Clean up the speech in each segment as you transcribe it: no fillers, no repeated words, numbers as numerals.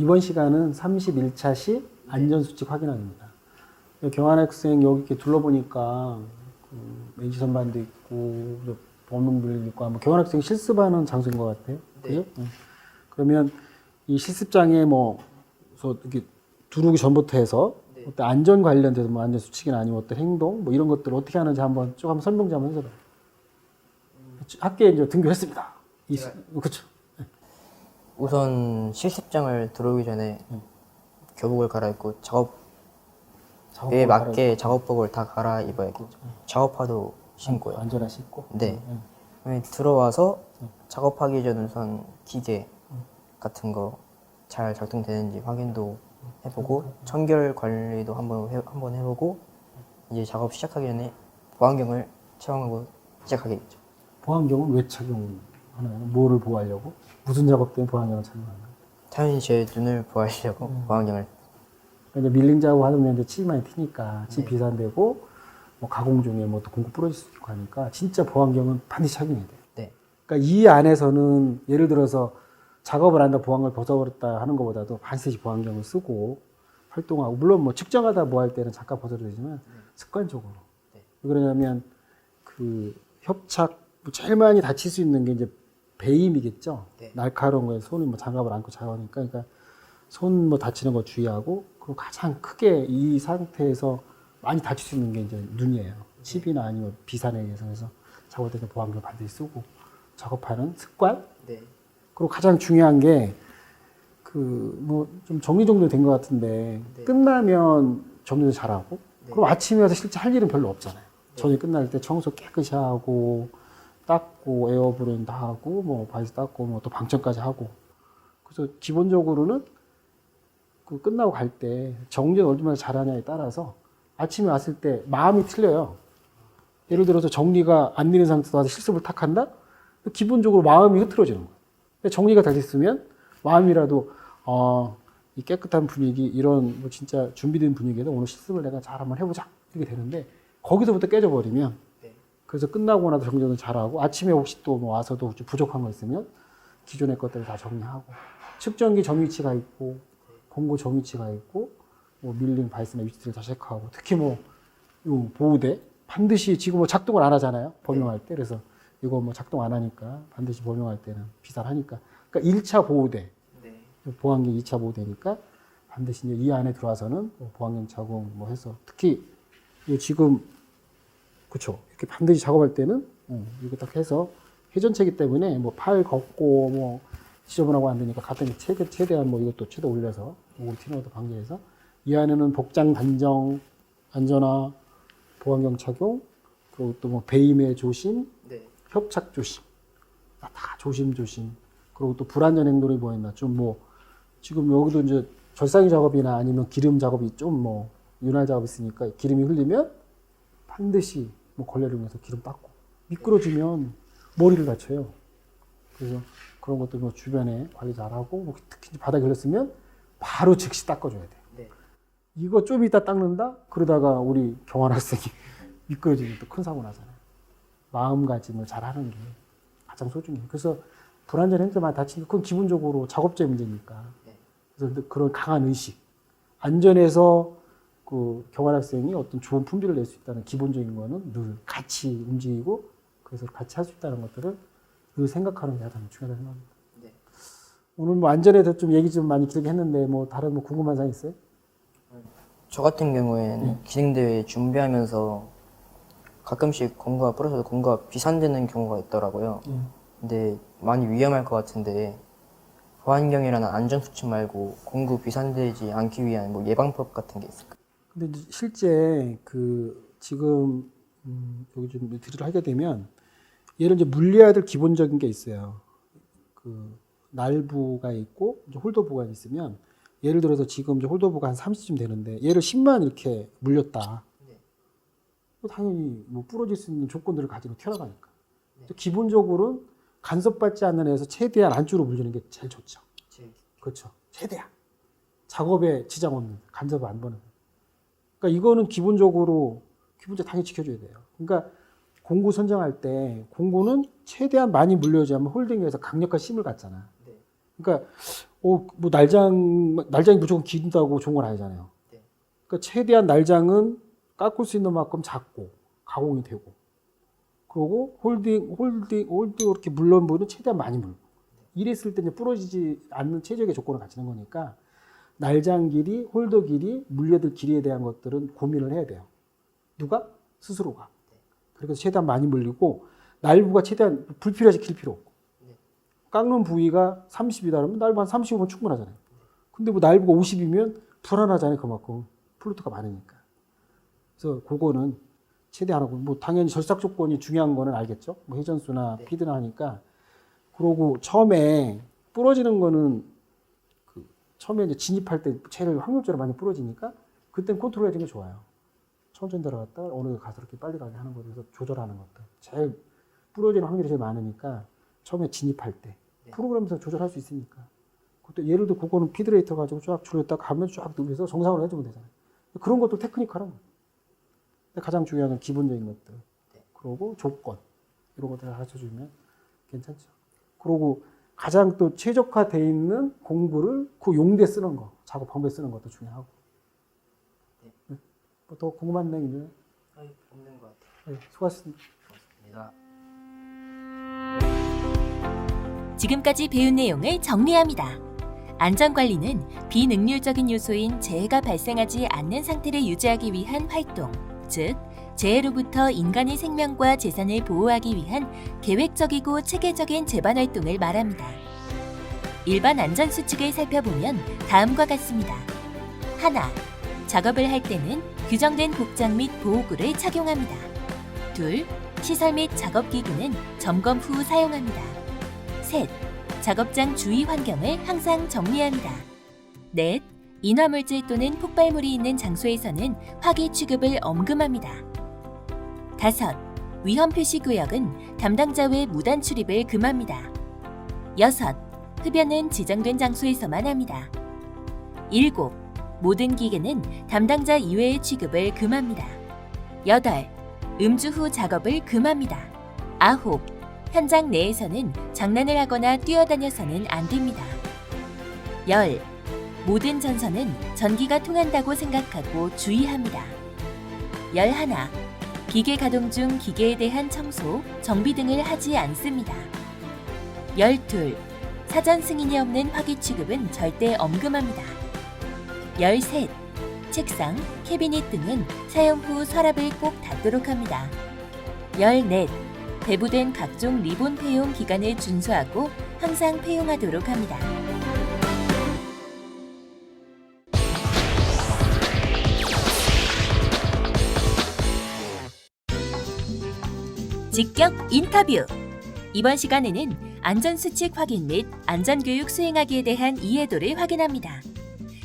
이번 시간은 31차 시 안전수칙 확인합니다. 경환학생 여기 이렇게 둘러보니까 NC 선반도 있고 법문빌딩 있고 아마 경환학생 실습하는 장소인 것 같아요. 네. 그죠? 그러면 이 실습장에 뭐 이렇게 들어오기 전부터 해서 네. 어떤 안전 관련돼서 뭐 안전수칙이나 아니면 어떤 행동 뭐 이런 것들을 어떻게 하는지 한번 쭉 한번 설명 좀 한번 해줘요. 학교에 이제 등교했습니다. 그렇죠. 우선 실습장을 들어오기 전에 교복을 갈아입고 작업에 맞게 작업복을 다 갈아입어야겠죠. 작업화도 신고요. 안전화 신고. 네. 그다음에 들어와서 작업하기 전 우선 기계 같은 거 잘 작동되는지 확인도 해보고 청결 관리도 한번 해보고 이제 작업 시작하기 전에 보안경을 착용하고 시작하겠죠. 보안경은 왜 착용하나요? 뭐를 보호하려고? 무슨 작업 때문에 보안경을 착용하나요? 당연히 제 눈을 보호하려고 보안경을. 그러니까 밀링 작업하면 이제 칩이 많이 튀니까 칩 네. 비산되고 뭐 가공 중에 뭐 또 공구 부러질 수 있고 하니까 진짜 보안경은 반드시 착용해야 돼요. 네. 그러니까 이 안에서는 예를 들어서 작업을 한다 보안경을 벗어버렸다 하는 것보다도 반드시 보안경을 쓰고 활동하고 물론 뭐 측정하다 뭐 할 때는 잠깐 벗어도 되지만 습관적으로. 네. 왜 그러냐면 그 협착 제일 많이 다칠 수 있는 게 이제 배임이겠죠. 네. 날카로운 거에 손을 뭐 장갑을 안고 작업하니까 그러니까 손 뭐 다치는 거 주의하고 그리고 가장 크게 이 상태에서 많이 다칠 수 있는 게 이제 눈이에요. 칩이나 아니면 비산에 의해서 그래서 작업할 때 보안경을 반드시 쓰고 작업하는 습관. 네. 그리고 가장 중요한 게 그 뭐 좀 정리정돈 된 것 같은데 네. 끝나면 정리도 잘하고 네. 그럼 아침에 와서 실제 할 일은 별로 없잖아요. 네. 저녁 끝날 때 청소 깨끗이 하고 닦고 에어브른 다 하고 뭐 바이스 닦고 뭐 또 방청까지 하고 그래서 기본적으로는 그 끝나고 갈 때 정리를 얼마나 잘하냐에 따라서 아침에 왔을 때 마음이 틀려요. 예를 들어서 정리가 안 되는 상태에서 와서 실습을 탁 한다? 기본적으로 마음이 흐트러지는 거예요. 정리가 다 됐으면 마음이라도 이 깨끗한 분위기 이런 뭐 진짜 준비된 분위기에서 오늘 실습을 내가 잘 한번 해보자 이렇게 되는데 거기서부터 깨져버리면 네. 그래서 끝나고 나서 정리는 잘하고 아침에 혹시 또 뭐 와서도 좀 부족한 거 있으면 기존의 것들을 다 정리하고 측정기 정위치가 있고 공구 정위치가 있고 뭐 밀링 바이스나 위치를 다 체크하고 특히 뭐 이 보호대 반드시 지금 뭐 작동을 안 하잖아요 범용할 때 그래서 이거 뭐 작동 안 하니까 반드시 범용할 때는 비쌀하니까 그러니까 1차 보호대 네. 보안경 2차 보호대니까 반드시 이제 이 안에 들어와서는 뭐 보안경 착용 뭐 해서 특히 지금 그쵸 이렇게 반드시 작업할 때는 이거 딱 해서 회전체이기 때문에 뭐 팔 걷고 뭐 지저분하고 안 되니까 같은 최대한 뭐 이것도 최대 올려서 우리 팀워도 방지해서 이 안에는 복장 단정 안전화 보안경 착용 그리고 또 뭐 배임의 조심 네. 협착 조심 다 조심조심 그리고 또 불안전 행동이 뭐 있나 좀 뭐 지금 여기도 이제 절삭이 작업이나 아니면 기름 작업이 좀 뭐 윤활 작업이 있으니까 기름이 흘리면 반드시 뭐 걸레를 이용해서 기름 닦고 미끄러지면 머리를 다쳐요. 그래서 그런 것들 뭐 주변에 관리 잘하고 뭐 특히 바닥에 흘렸으면 바로 즉시 닦아줘야 돼. 네. 이거 좀 이따 닦는다? 그러다가 우리 경환 학생이 미끄러지면 또 큰 사고 나잖아요. 마음가짐을 잘하는 게 가장 소중해요. 그래서 불안전 행동에 많이 다치니까 그건 기본적으로 작업자의 문제니까. 그래서 그런 강한 의식, 안전에서 그 경환 학생이 어떤 좋은 품질을 낼 수 있다는 기본적인 거는 늘 같이 움직이고 그래서 같이 할 수 있다는 것들을 늘 생각하는 게 가장 중요하다고 생각합니다. 네. 오늘 뭐 안전에 대해서 좀 얘기 좀 많이 길게 했는데 뭐 다른 뭐 궁금한 사항 있어요? 저 같은 경우에는 기능대회 준비하면서 가끔씩 공구가 부러져서 공구가 비산되는 경우가 있더라고요. 근데 많이 위험할 것 같은데 보안경이라는 안전수칙 말고 공구 비산되지 않기 위한 뭐 예방법 같은 게 있을까요? 근데 이제 실제 그 지금 여기 좀 드릴을 하게 되면 얘를 이제 물려야 될 기본적인 게 있어요. 그 날부가 있고 이제 홀더부가 있으면 예를 들어서 지금 이제 홀더부가 한 30쯤 되는데 얘를 10만 이렇게 물렸다. 네. 당연히 뭐 부러질 수 있는 조건들을 가지고 튀어나가니까. 네. 기본적으로는 간섭받지 않는 애에서 최대한 안쪽으로 물리는 게 제일 좋죠. 그렇죠. 최대한 작업에 지장 없는 간섭을 안 보는. 그러니까 이거는 기본적으로 당연히 지켜줘야 돼요. 그러니까 공구 선정할 때 공구는 최대한 많이 물려야지 하면 홀딩에서 강력한 힘을 갖잖아. 네. 그러니까 뭐 날장이 무조건 긴다고 좋은 건 아니잖아요. 네. 그러니까 최대한 날장은 깎을 수 있는 만큼 작고 가공이 되고, 그리고 홀드 이렇게 물론 부분은 최대한 많이 물고. 이랬을 때 이제 부러지지 않는 최적의 조건을 갖추는 거니까 날장 길이, 홀더 길이, 물려들 길이에 대한 것들은 고민을 해야 돼요. 누가? 스스로가. 그래서 최대한 많이 물리고 날부가 최대한 불필요하게 길 필요 없고. 깎는 부위가 30이다 그러면 날부 한 35면 충분하잖아요. 근데 뭐 날부가 50이면 불안하잖아요. 그만큼 플루트가 많으니까. 그래서 그거는 최대한 하고, 뭐 당연히 절삭 조건이 중요한 거는 알겠죠. 뭐 회전수나 피드나 하니까. 그러고 처음에 부러지는 거는 처음에 이제 진입할 때 체를 확률적으로 많이 부러지니까 그땐 컨트롤 해주는 게 좋아요. 천천히 들어갔다 어느 데 가서 이렇게 빨리 가게 하는 거에 대해서 조절하는 것들. 제일 부러지는 확률이 제일 많으니까 처음에 진입할 때 프로그램에서 조절할 수 있으니까. 그때 예를 들어 그거는 피드레이터 가지고 쫙 줄였다가 가면 쫙 누비서 정상으로 해주면 되잖아요. 그런 것도 테크니컬한 거예요. 가장 중요한 건 기본적인 것들. 그리고 조건 이런 것들을 가르쳐주면 괜찮죠. 그리고 가장 또 최적화되어 있는 공부를 그 용도에 쓰는 거, 작업 방법에 쓰는 것도 중요하고. 네. 뭐 더 궁금한 내용 있나요? 없는 것 같아요. 네, 수고하셨습니다. 고맙습니다. 지금까지 배운 내용을 정리합니다. 안전관리는 비능률적인 요소인 재해가 발생하지 않는 상태를 유지하기 위한 활동, 즉 재해로부터 인간의 생명과 재산을 보호하기 위한 계획적이고 체계적인 재반 활동을 말합니다. 일반 안전수칙을 살펴보면 다음과 같습니다. 하나, 작업을 할 때는 규정된 복장 및 보호구를 착용합니다. 둘, 시설 및 작업기구는 점검 후 사용합니다. 셋, 작업장 주위 환경을 항상 정리합니다. 넷, 인화물질 또는 폭발물이 있는 장소에서는 화기 취급을 엄금합니다. 다섯, 위험 표시 구역은 담당자 외 무단 출입을 금합니다. 여섯, 흡연은 지정된 장소에서만 합니다. 일곱, 모든 기계는 담당자 이외의 취급을 금합니다. 여덟, 음주 후 작업을 금합니다. 아홉, 현장 내에서는 장난을 하거나 뛰어다녀서는 안 됩니다. 열, 모든 전선은 전기가 통한다고 생각하고 주의합니다. 11. 기계 가동 중 기계에 대한 청소, 정비 등을 하지 않습니다. 12. 사전 승인이 없는 화기 취급은 절대 엄금합니다. 13. 책상, 캐비닛 등은 사용 후 서랍을 꼭 닫도록 합니다. 14. 배부된 각종 리본 폐용 기간을 준수하고 항상 폐용하도록 합니다. 직격 인터뷰. 이번 시간에는 안전수칙 확인 및 안전교육 수행하기에 대한 이해도를 확인합니다.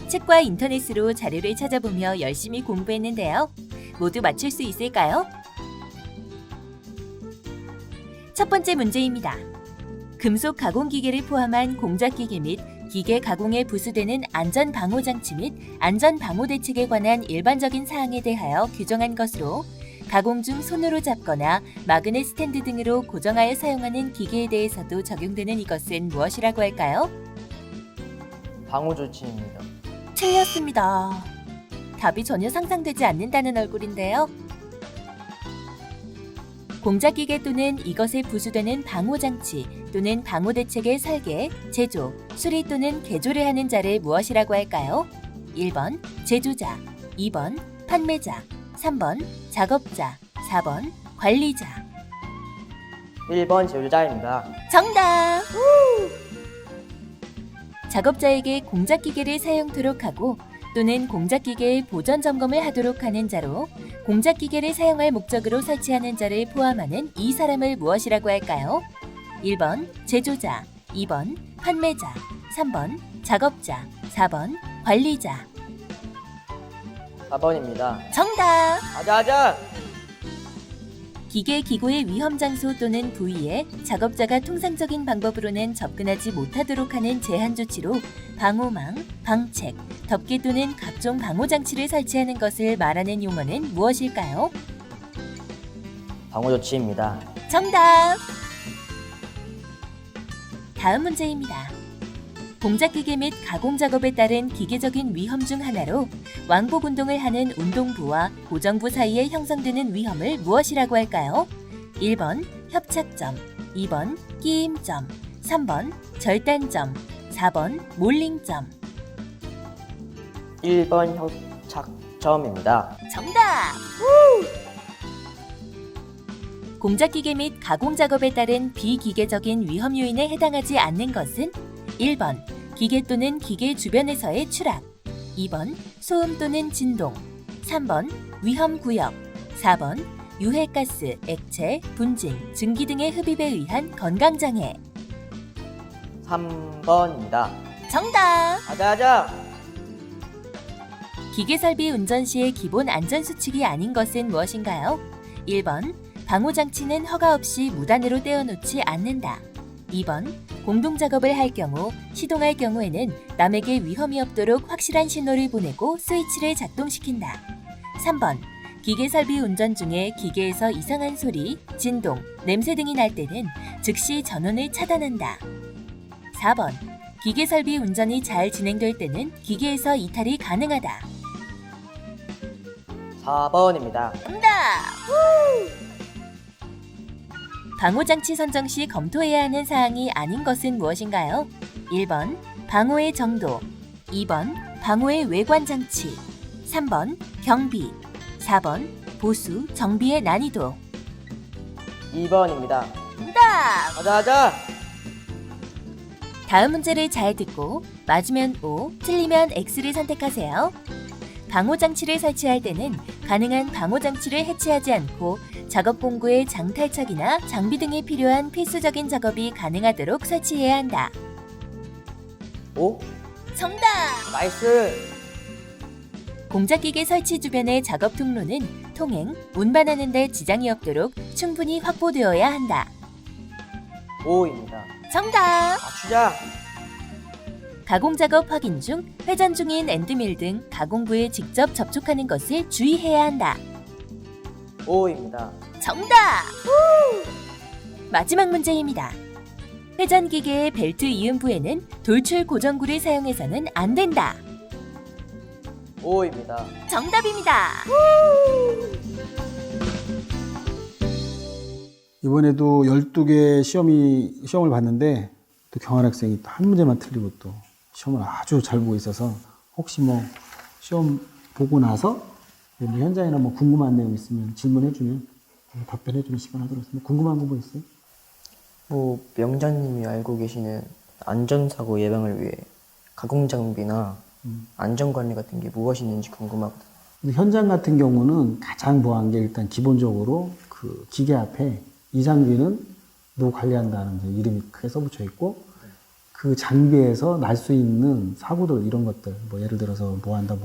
책과 인터넷으로 자료를 찾아보며 열심히 공부했는데요. 모두 맞출 수 있을까요? 첫 번째 문제입니다. 금속 가공기계를 포함한 공작기계 및 기계 가공에 부수되는 안전방호장치 및 안전방호대책에 관한 일반적인 사항에 대하여 규정한 것으로 가공 중 손으로 잡거나 마그넷 스탠드 등으로 고정하여 사용하는 기계에 대해서도 적용되는 이것은 무엇이라고 할까요? 방호조치입니다. 틀렸습니다. 답이 전혀 상상되지 않는다는 얼굴인데요. 공작기계 또는 이것에 부수되는 방호장치 또는 방호대책의 설계, 제조, 수리 또는 개조를 하는 자를 무엇이라고 할까요? 1번 제조자, 2번 판매자, 3번 작업자, 4번 관리자. 1번 제조자입니다. 정답! 작업자에게 공작기계를 사용토록 하고 또는 공작기계의 보전 점검을 하도록 하는 자로 공작기계를 사용할 목적으로 설치하는 자를 포함하는 이 사람을 무엇이라고 할까요? 1번 제조자, 2번 판매자, 3번 작업자, 4번 관리자. 4번입니다. 정답! 아자아자! 기계 기구의 위험 장소 또는 부위에 작업자가 통상적인 방법으로는 접근하지 못하도록 하는 제한 조치로 방호망, 방책, 덮개 또는 각종 방호 장치를 설치하는 것을 말하는 용어는 무엇일까요? 방호조치입니다. 정답! 다음 문제입니다. 공작기계 및 가공 작업에 따른 기계적인 위험 중 하나로 왕복 운동을 하는 운동부와 고정부 사이에 형성되는 위험을 무엇이라고 할까요? 1번 협착점, 2번 끼임점, 3번 절단점, 4번 몰링점. 1번 협착점입니다. 정답! 공작기계 및 가공 작업에 따른 비기계적인 위험 요인에 해당하지 않는 것은 1번 기계 또는 기계 주변에서의 추락, 2번 소음 또는 진동, 3번 위험 구역, 4번 유해가스, 액체, 분진, 증기 등의 흡입에 의한 건강장애. 3번입니다. 정답! 가자. 기계설비 운전 시의 기본 안전수칙이 아닌 것은 무엇인가요? 1번 방호장치는 허가 없이 무단으로 떼어놓지 않는다. 2번 공동작업을 할 경우, 시동할 경우에는 남에게 위험이 없도록 확실한 신호를 보내고 스위치를 작동시킨다. 3번 기계설비 운전 중에 기계에서 이상한 소리, 진동, 냄새 등이 날 때는 즉시 전원을 차단한다. 4번 기계설비 운전이 잘 진행될 때는 기계에서 이탈이 가능하다. 4번입니다. 정답! 방호장치 선정 시 검토해야 하는 사항이 아닌 것은 무엇인가요? 1번 방호의 정도, 2번 방호의 외관 장치, 3번 경비, 4번 보수, 정비의 난이도. 2번입니다. 정답! 가자. 다음 문제를 잘 듣고 맞으면 O, 틀리면 X를 선택하세요. 방호장치를 설치할 때는 가능한 방호장치를 해치하지 않고 작업 공구의 장탈착이나 장비 등에 필요한 필수적인 작업이 가능하도록 설치해야 한다. 오, 정답! 나이스. 공작기계 설치 주변의 작업 통로는 통행, 운반하는 데 지장이 없도록 충분히 확보되어야 한다. 5입니다. 정답! 맞추자. 가공 작업 확인 중 회전 중인 엔드밀 등 가공부에 직접 접촉하는 것을 주의해야 한다. 5입니다. 정답! 마지막 문제입니다. 회전기계의 벨트 이음부에는 돌출 고정구를 사용해서는 안 된다. 5입니다. 정답입니다. 이번에도 12개 시험을 봤는데 또 경환 학생이 또 한 문제만 틀리고 또 시험을 아주 잘 보고 있어서 혹시 뭐 시험 보고 나서 현장이나 뭐 궁금한 내용 있으면 질문해주면 답변해주는 시간 하도록 하겠습니다. 궁금한 거 뭐 있어요? 명자님이 알고 계시는 안전사고 예방을 위해 가공장비나 안전관리 같은 게 무엇이 있는지 궁금하거든요. 근데 현장 같은 경우는 가장 보안 게 일단 기본적으로 그 기계 앞에 이 장비는 누구 관리한다는 이제 이름이 크게 써붙여 있고 그 장비에서 날 수 있는 사고들 이런 것들 뭐 예를 들어서 뭐 한다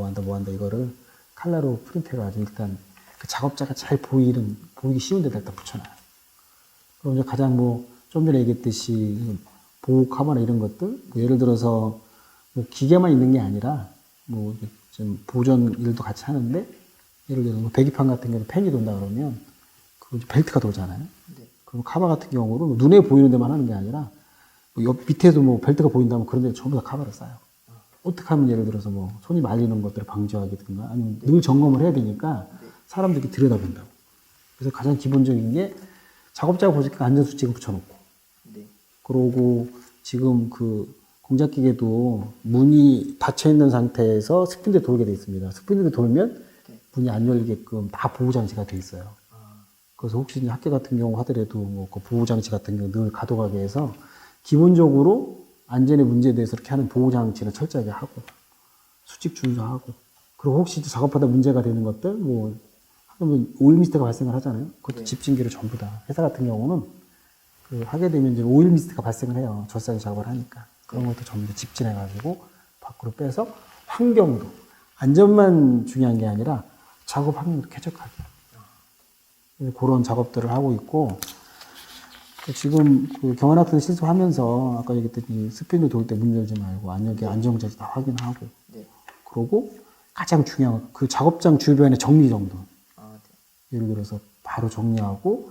이거를 칼라로 프린트해가지고 일단 그 작업자가 잘 보이기 쉬운 데다 일단 붙여놔요. 그럼 이제 가장 뭐 좀 전에 얘기했듯이 보호 카바나 이런 것들 뭐 예를 들어서 뭐 기계만 있는 게 아니라 뭐 좀 보존 일도 같이 하는데 예를 들어서 뭐 배기판 같은 경우는 팬이 돈다 그러면 그 벨트가 돌잖아요. 그럼 카바 같은 경우는 눈에 보이는 데만 하는 게 아니라 뭐 옆 밑에도 뭐 벨트가 보인다면 그런 데 전부 다 카바를 싸요. 어떻게 하면 예를 들어서 뭐 손이 말리는 것들을 방지하겠든가 아니면 늘 점검을 해야 되니까 사람들이 들여다본다고. 그래서 가장 기본적인 게 작업자가 보니까 안전수칙을 붙여놓고 그러고 지금 그 공작기계도 문이 닫혀있는 상태에서 스핀대 돌게 돼 있습니다. 스핀대 돌면 문이 안 열리게끔 다 보호장치가 돼 있어요. 그래서 혹시 학교 같은 경우 하더라도 뭐 그 보호장치 같은 경우 늘 가동하게 해서 기본적으로 안전의 문제에 대해서 이렇게 하는 보호장치는 철저하게 하고 수칙 준수하고 그리고 혹시 작업하다 문제가 되는 것들 뭐 하면 오일 미스트가 발생을 하잖아요. 그것도 집진기로 전부 다 회사 같은 경우는 그 하게 되면 이제 오일 미스트가 발생을 해요. 절삭이 작업을 하니까 그런 것도 전부 다 집진해가지고 밖으로 빼서 환경도 안전만 중요한 게 아니라 작업 환경도 쾌적하게 그런 작업들을 하고 있고 지금 그 경환학생 실습하면서 아까 얘기했듯이 스피드 돌 때 문 열지 말고 안 열게 안전장치 다 확인하고 그러고 가장 중요한 그 작업장 주변의 정리정돈 예를 들어서 바로 정리하고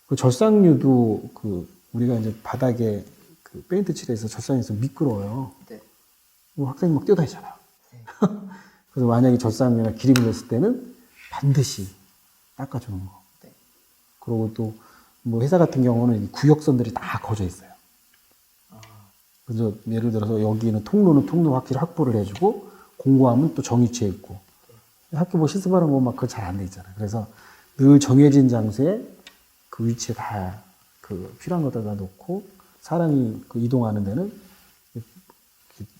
그 절삭류도 그 우리가 이제 바닥에 그 페인트 칠해서 절삭해서 미끄러워요. 학생이 막 뛰어다니잖아요. 그래서 만약에 젖산이나 기름이 됐을 때는 반드시 닦아주는 거. 네. 그리고 또 뭐 회사 같은 경우는 이 구역선들이 다 거져 있어요. 그래서 예를 들어서 여기는 통로 확실히 확보를 해주고 공구함은 또 정위치에 있고 학교 뭐 실습하는 거 막 그거 잘 안 돼 있잖아요. 그래서 늘 정해진 장소에 그 위치에 다 그 필요한 것들 다 놓고 사람이 그 이동하는 데는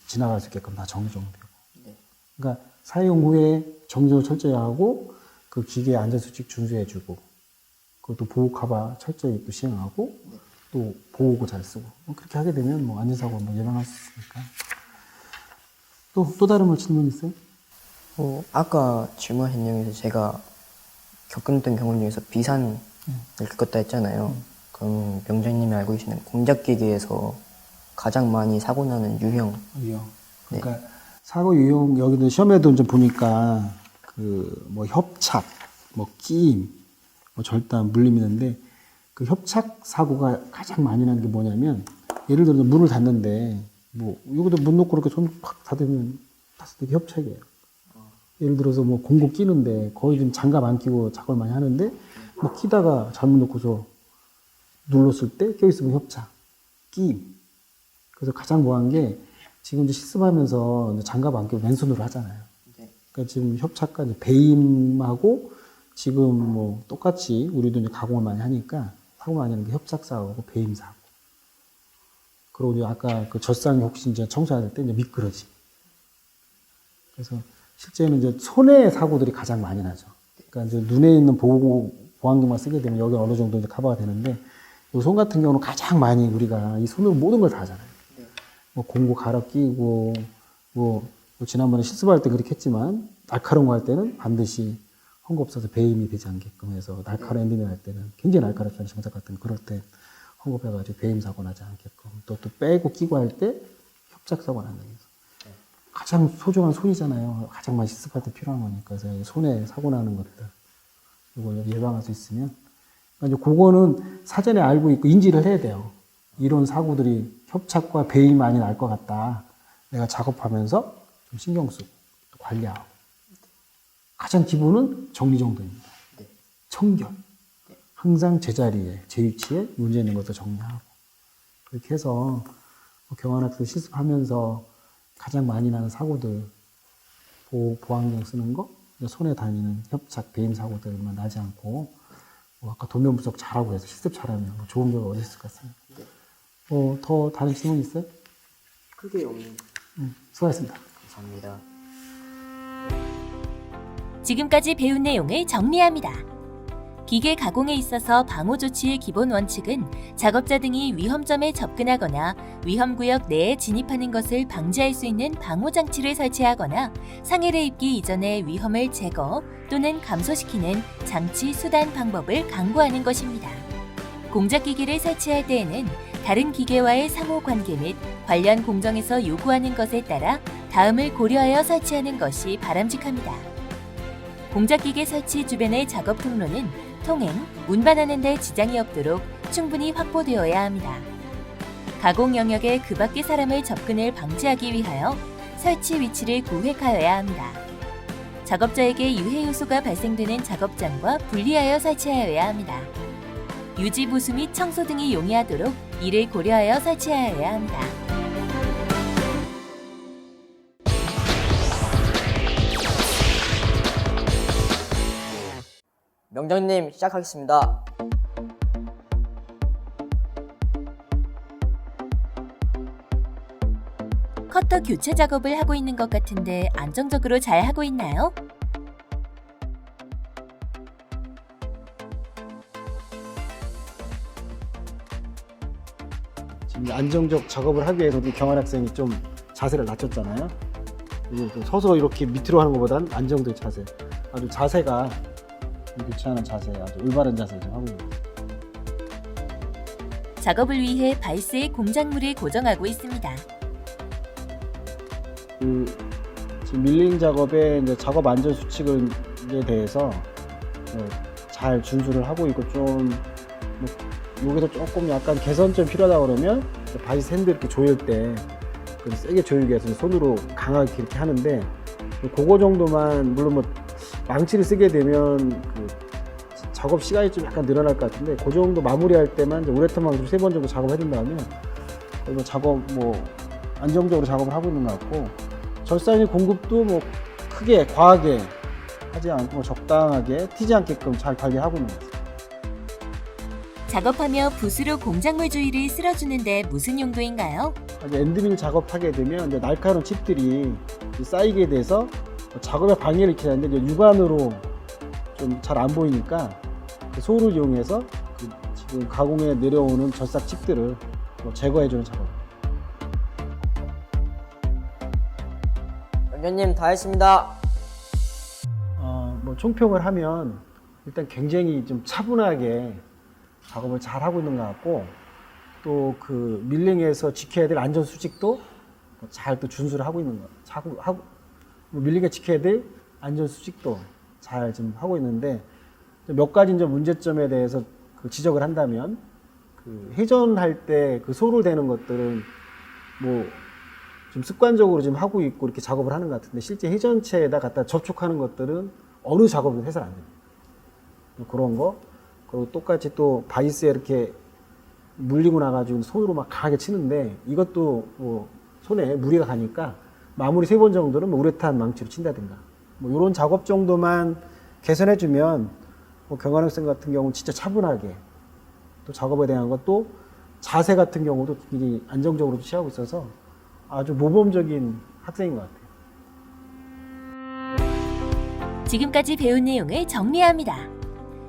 지나갈 수 있게끔 다 정리정되고. 네. 그러니까 사용 후에 정리를 철저히 하고 그 기계에 안전수칙 준수해주고 그것도 보호 카바 철저히 또 시행하고 또 보호구 잘 쓰고 뭐 그렇게 하게 되면 뭐 안전사고 뭐 예방할 수 있으니까. 또 다른 뭐 질문 있어요? 아까 질문하신 내용에서 제가 겪었던 경험 중에서 비산을 겪었다 했잖아요. 그럼 명장님이 알고 계시는 공작기계에서 가장 많이 사고 나는 유형. 유형. 그러니까 사고 유형 여기도 시험에도 좀 보니까 그 뭐 협착, 뭐 끼임, 뭐 절단, 물림 있는데 그 협착 사고가 가장 많이 나는 게 뭐냐면 예를 들어서 문을 닫는데 뭐 여기도 문 놓고 이렇게 손 팍 닫으면 닫을 때 협착이에요. 예를 들어서 뭐 공구 끼는데 거의 좀 장갑 안 끼고 작업을 많이 하는데 뭐 끼다가 잘못 놓고서 눌렀을 때 껴있으면 협착, 끼임. 그래서 가장 뭐한 게 지금 이제 실습하면서 이제 장갑 안 끼고 맨손으로 하잖아요. 네. 그러니까 지금 협착과 이제 배임하고 지금 뭐 똑같이 우리도 이제 가공을 많이 하니까 사고 많이 하는 게 협착 사고고 배임 사고. 그리고 이제 아까 그 젖산이 혹시 이제 청소할 때 이제 미끄러지. 그래서 실제는 이제 손해 사고들이 가장 많이 나죠. 그러니까 이제 눈에 있는 보안경만 쓰게 되면 여기 어느 정도 이제 커버가 되는데 이 손 같은 경우는 가장 많이 우리가 이 손으로 모든 걸 다 하잖아요. 네. 뭐 공구 갈아 끼고 뭐 지난번에 실습할 때 그렇게 했지만 날카로운 거 할 때는 반드시 헝겊 없어서 배임이 되지 않게끔 해서 날카로운 엔딩을 할 때는 굉장히 날카롭게 정작 같은 그럴 때 헝겊 해가지고 배임 사고 나지 않게끔 또 빼고 끼고 할 때 협착 사고 난다 해서 가장 소중한 손이잖아요. 가장 많이 실습할 때 필요한 거니까 그래서 손에 사고 나는 것들 이걸 예방할 수 있으면 이제 그거는 사전에 알고 있고 인지를 해야 돼요. 이런 사고들이 협착과 배임이 많이 날 것 같다. 내가 작업하면서 좀 신경 쓰고 또 관리하고. 가장 기본은 정리정돈입니다. 네. 청결. 항상 제자리에, 제 위치에 문제 있는 것도 정리하고. 그렇게 해서 경환학생 실습하면서 가장 많이 나는 사고들, 보안경 쓰는 거, 손에 다니는 협착, 배임 사고들만 나지 않고 뭐 아까 도면 분석 잘하고 해서 실습 잘하면 뭐 좋은 결과 어디 있을 것 같습니다. 더 다른 질문 있어요? 크게 없는. 수고하셨습니다. 감사합니다. 지금까지 배운 내용을 정리합니다. 기계 가공에 있어서 방호 조치의 기본 원칙은 작업자 등이 위험점에 접근하거나 위험구역 내에 진입하는 것을 방지할 수 있는 방호 장치를 설치하거나 상해를 입기 이전에 위험을 제거 또는 감소시키는 장치 수단 방법을 강구하는 것입니다. 공작기계를 설치할 때에는 다른 기계와의 상호 관계 및 관련 공정에서 요구하는 것에 따라 다음을 고려하여 설치하는 것이 바람직합니다. 공작기계 설치 주변의 작업 통로는 통행, 운반하는 데 지장이 없도록 충분히 확보되어야 합니다. 가공 영역에 그 밖의 사람의 접근을 방지하기 위하여 설치 위치를 구획하여야 합니다. 작업자에게 유해 요소가 발생되는 작업장과 분리하여 설치하여야 합니다. 유지 보수 및 청소 등이 용이하도록 이를 고려하여 설치하여야 합니다. 명장님 시작하겠습니다. 커터 교체 작업을 하고 있는 것 같은데 안정적으로 잘 하고 있나요? 지금 안정적 작업을 하기 위해서 우리 경환 학생이 좀 자세를 낮췄잖아요. 이제 좀 서서 이렇게 밑으로 하는 것보다는 안정된 자세. 아주 자세가 교체하는 자세, 아주 올바른 자세 좀 하고 있습니다. 작업을 위해 바이스의 공작물을 고정하고 있습니다. 지금 밀링 작업에 이제 작업 안전 수칙에 대해서 잘 준수를 하고 있고 좀 여기서 조금 약간 개선점 필요하다 그러면 바이스 핸들 이렇게 조일 때 그래서 세게 조이기 위해서 손으로 강하게 이렇게 하는데 그거 정도만 물론 뭐 망치를 쓰게 되면 그 작업 시간이 좀 약간 늘어날 것 같은데 그 정도 마무리할 때만 이제 우레탄 망치로 3번 정도 작업해 준 다음에 뭐 작업 뭐 안정적으로 작업을 하고 있는 것 같고 절삭이 공급도 뭐 크게 과하게 하지 않고 적당하게 튀지 않게끔 잘 관리하고 있는 것 같아요. 작업하며 붓으로 공작물 주위를 쓸어주는데 무슨 용도인가요? 이제 엔드밀 작업하게 되면 이제 날카로운 칩들이 쌓이게 돼서 작업에 방해를 일으키게 되는데 이제 육안으로 좀 잘 안 보이니까 그 소를 이용해서 그 지금 가공에 내려오는 절삭 칩들을 제거해주는 작업. 명장님 다 했습니다. 뭐 총평을 하면 일단 굉장히 좀 차분하게 작업을 잘 하고 있는 것 같고 또 그 밀링에서 지켜야 될 안전 수칙도 잘 또 준수를 하고 있는 것 하고 밀링에 지켜야 될 안전 수칙도 잘 지금 하고 있는데 몇 가지 이제 문제점에 대해서 그 지적을 한다면 그 회전할 때 그 소를 대는 것들은 뭐 좀 습관적으로 지금 하고 있고 이렇게 작업을 하는 것 같은데 실제 회전체에다 갖다 접촉하는 것들은 어느 작업도 해서는 안 됩니다. 그런 거 그리고 똑같이 또 바이스에 이렇게 물리고 나가지고 손으로 막 강하게 치는데 이것도 뭐 손에 무리가 가니까 마무리 3번 정도는 뭐 우레탄 망치로 친다든가 뭐 이런 작업 정도만 개선해주면 뭐 경환 학생 같은 경우는 진짜 차분하게 또 작업에 대한 것도 자세 같은 경우도 굉장히 안정적으로 취하고 있어서 아주 모범적인 학생인 것 같아요. 지금까지 배운 내용을 정리합니다.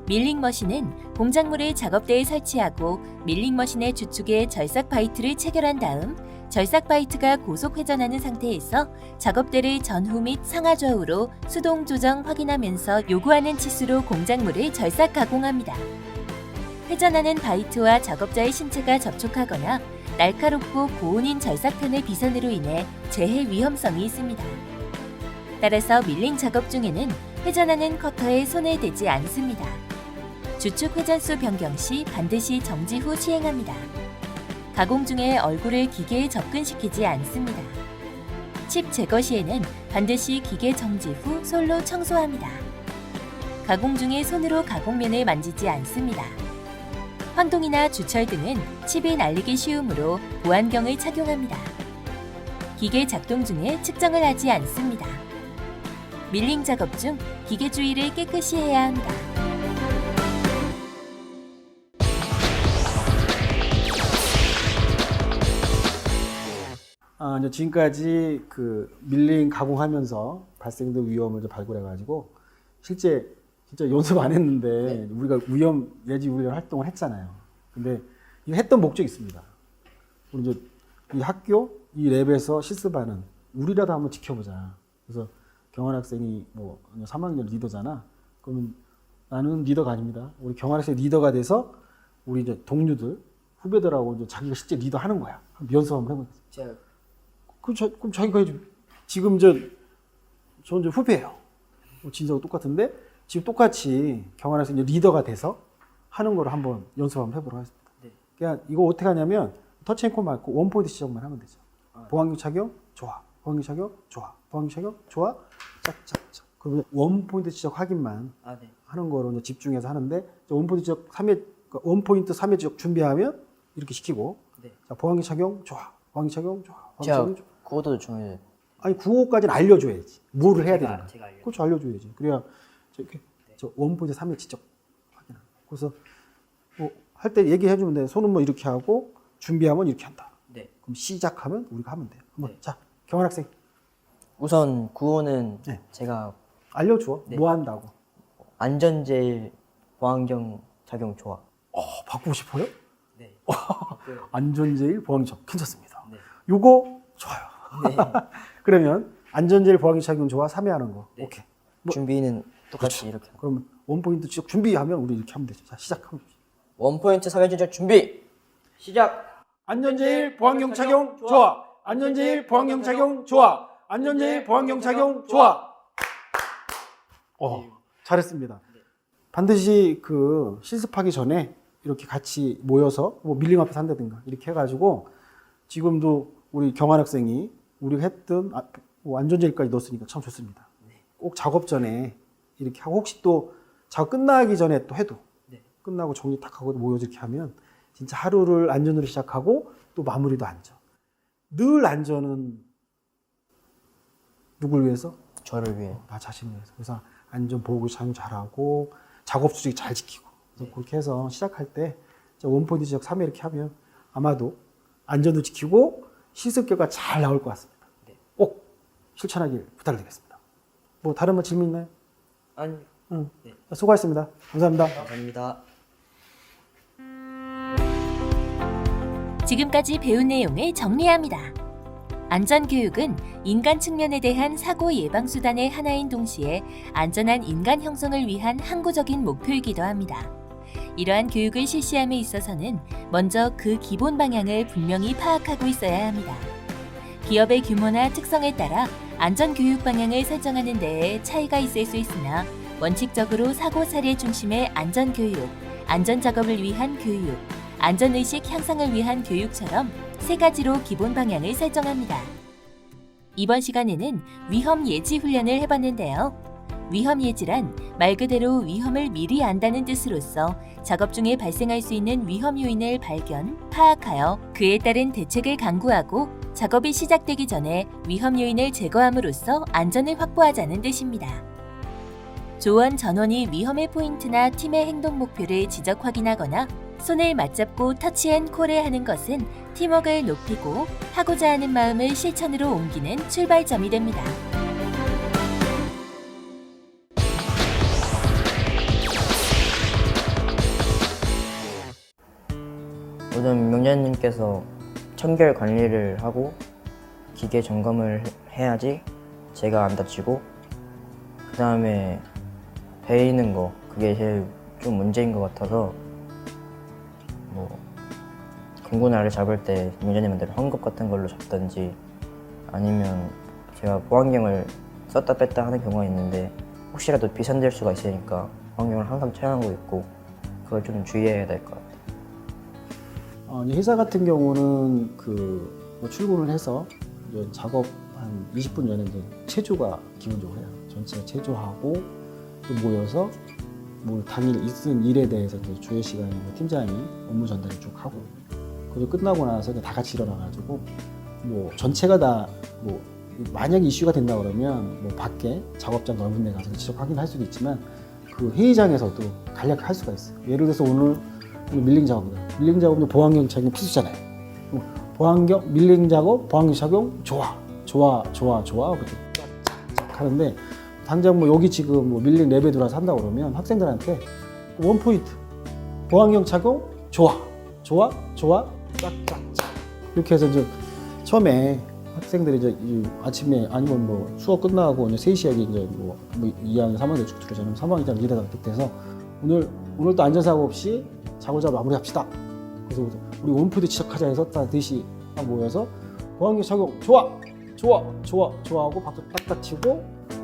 밀링 머신은 공작물을 작업대에 설치하고 밀링 머신의 주축에 절삭 바이트를 체결한 다음 절삭 바이트가 고속 회전하는 상태에서 작업대를 전후 및 상하 좌우로 수동 조정 확인하면서 요구하는 치수로 공작물을 절삭 가공합니다. 회전하는 바이트와 작업자의 신체가 접촉하거나 날카롭고 고온인 절삭편의 비선으로 인해 재해 위험성이 있습니다. 따라서 밀링 작업 중에는 회전하는 커터에 손을 대지 않습니다. 주축 회전수 변경 시 반드시 정지 후 시행합니다. 가공 중에 얼굴을 기계에 접근시키지 않습니다. 칩 제거 시에는 반드시 기계 정지 후 솔로 청소합니다. 가공 중에 손으로 가공면을 만지지 않습니다. 황동이나 주철 등은 칩이 날리기 쉬우므로 보안경을 착용합니다. 기계 작동 중에 측정을 하지 않습니다. 밀링 작업 중 기계 주위를 깨끗이 해야 합니다. 이제 지금까지 그 밀링 가공하면서 발생된 위험을 좀 발굴해가지고 실제 진짜 연습 안 했는데 우리가 예지 훈련 활동을 했잖아요. 근데 이거 했던 목적이 있습니다. 우리 이제 이 학교 이 랩에서 실습하는 우리라도 한번 지켜보자. 그래서 경환 학생이 뭐 3학년 리더잖아. 그러면 나는 리더가 아닙니다. 우리 경환 학생 리더가 돼서 우리 이제 동료들 후배들하고 이제 자기가 실제 리더하는 거야. 한번 연습 한번 해보겠습니다. 제가 그럼 자기가 해줘. 지금 저는 이제 후배예요. 진서가 똑같은데 지금 똑같이 경환 학생 이제 리더가 돼서 하는 걸 한번 연습 한번 해보도록 하겠습니다. 네. 그냥 이거 어떻게 하냐면 터치앤콜 말고 원포인트 지적만 하면 되죠. 보안경 착용 좋아. 보안경 착용 좋아. 보안경 착용 좋아. 짝짝짝. 그러면 원포인트 지적 확인만 네. 하는 거로 이제 집중해서 하는데 원포인트 지적 3회 원포인트 3회 지적 준비하면 이렇게 시키고 네. 자, 보안경 착용 좋아. 보안경 착용 좋아. 보안경 제가 착용 좋아. 그것도 중요해요. 아니 구호까지는 알려줘야지. 뭐를 해야 되는가. 제가 알려줘요. 그렇죠. 알려줘야지. 그래야 이렇게 저 원포인트 3회 지적 확인하는. 그래서 뭐 할 때 얘기해주면 돼. 손은 뭐 이렇게 하고 준비하면 이렇게 한다. 네. 그럼 시작하면 우리가 하면 돼요. 한번 네. 자 경환 학생 우선 구호는 네. 제가 알려줘. 네. 뭐 한다고. 안전제일 보안경 착용 좋아. 바꾸고 싶어요? 네. 안전제일 보안경 괜찮습니다. 네. 요거 좋아요. 네. 그러면 안전제일 보안경 착용 좋아 3회 하는 거. 네. 오케이. 준비는 똑같이 이렇게. 그러면 원포인트 지적 준비하면 우리 이렇게 하면 되죠. 자 시작하면 되죠. 원포인트 사격 준비. 시작. 안전제일 보안경 착용 좋아. 안전제일 보안경 착용 좋아. 안전제일 보안경 착용 좋아. 잘했습니다. 반드시 그 실습하기 전에 이렇게 같이 모여서 뭐 밀링 앞에서 한다든가 이렇게 해가지고 지금도 우리 경환 학생이 우리가 했던 안전제일까지 넣었으니까 참 좋습니다. 꼭 작업 전에 이렇게 하고 혹시 또 작업 끝나기 전에 또 해도 끝나고 정리 딱 하고 모여서 이렇게 하면 진짜 하루를 안전으로 시작하고 또 마무리도 안전. 늘 안전은 누굴 위해서? 저를 위해. 나 자신을 위해서. 그래서 안전 보호 참 잘하고 작업 수칙 잘 지키고 그렇게 해서 시작할 때 원포인트 지역 3회 이렇게 하면 아마도 안전도 지키고 실습 결과 잘 나올 것 같습니다. 꼭 실천하길 부탁드리겠습니다. 뭐 다른 질문 있나요? 아니, 응. 수고하셨습니다. 감사합니다. 감사합니다. 지금까지 배운 내용을 정리합니다. 안전교육은 인간 측면에 대한 사고 예방 수단의 하나인 동시에 안전한 인간 형성을 위한 항구적인 목표이기도 합니다. 이러한 교육을 실시함에 있어서는 먼저 그 기본 방향을 분명히 파악하고 있어야 합니다. 기업의 규모나 특성에 따라 안전교육 방향을 설정하는 데에 차이가 있을 수 있으나 원칙적으로 사고 사례 중심의 안전교육, 안전작업을 위한 교육, 안전의식 향상을 위한 교육처럼 세 가지로 기본 방향을 설정합니다. 이번 시간에는 위험 예지 훈련을 해봤는데요. 위험 예지란 말 그대로 위험을 미리 안다는 뜻으로서 작업 중에 발생할 수 있는 위험 요인을 발견, 파악하여 그에 따른 대책을 강구하고 작업이 시작되기 전에 위험 요인을 제거함으로써 안전을 확보하자는 뜻입니다. 조원 전원이 위험의 포인트나 팀의 행동 목표를 지적 확인하거나 손을 맞잡고 터치앤콜을 하는 것은 팀워크를 높이고 하고자 하는 마음을 실천으로 옮기는 출발점이 됩니다. 우선 명장님께서 청결 관리를 하고 기계 점검을 해야지 제가 안 다치고, 그 다음에 베이는 거, 그게 제일 좀 문제인 것 같아서 뭐 공구나를 잡을 때 명장님한테 헝겊 같은 걸로 잡든지, 아니면 제가 보안경을 썼다 뺐다 하는 경우가 있는데 혹시라도 비산될 수가 있으니까 보안경을 항상 착용하고 있고, 그걸 좀 주의해야 될 것 같아요. 이제 회사 같은 경우는 뭐 출근을 해서 이제 작업 한 20분 전에 이제 체조가 기본적으로 해요. 전체 체조하고 또 모여서 뭐 당일 있은 일에 대해서 이제 조회 시간에 팀장이 업무 전달을 쭉 하고, 그리고 끝나고 나서 이제 다 같이 일어나가지고 뭐 전체가 다 뭐 만약 이슈가 된다 그러면 뭐 밖에 작업장 넓은 데 가서 지적 확인할 수도 있지만 그 회의장에서도 간략히 할 수가 있어요. 예를 들어서 오늘 밀링 작업이다. 밀링 작업도 보안경 착용 필수잖아요. 보안경 밀링 작업 보안경 착용 좋아 그렇게 쫙쫙 하는데, 당장 뭐 여기 지금 뭐 밀링 랩에 들어와서 한다 그러면 학생들한테 원 포인트 보안경 착용 좋아 쫙쫙쫙 이렇게 해서 이제 처음에 학생들이 이제 아침에 아니면 뭐 수업 끝나고 이제 3시에 이제 뭐 2학년 3학년 쭉 들어오잖아요. 3학년이랑 일하다가 그때서 오늘도 안전사고 없이 자고자 마무리합시다. 그래서 우리 원포인트 지적하자 해서 다 4시 모여서 보안경 착용 좋아하고 박수 딱딱 치고,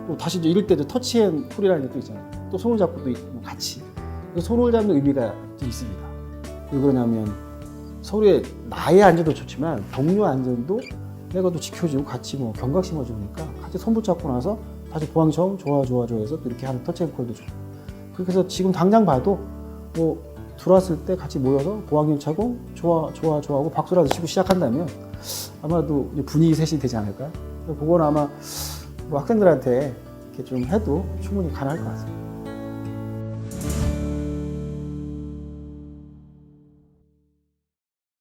또 다시 이제 이럴 때도 터치앤콜이라는 게 또 있잖아요. 또 손을 잡고 또 같이 손을 잡는 의미가 좀 있습니다. 왜 그러냐면 서로의 나의 안전도 좋지만 동료 안전도 내가 또 지켜주고 같이 뭐 경각 심어주니까 같이 손 붙잡고 나서 다시 보안경 좋아 해서 또 이렇게 하는 터치앤콜도 좋고, 그렇게 해서 지금 당장 봐도 뭐 들어왔을 때 같이 모여서 보안경 차고 좋아하고 박수라도 치고 시작한다면 아마도 분위기 셋이 되지 않을까요? 그건 아마 뭐 학생들한테 이렇게 좀 해도 충분히 가능할 것 같습니다.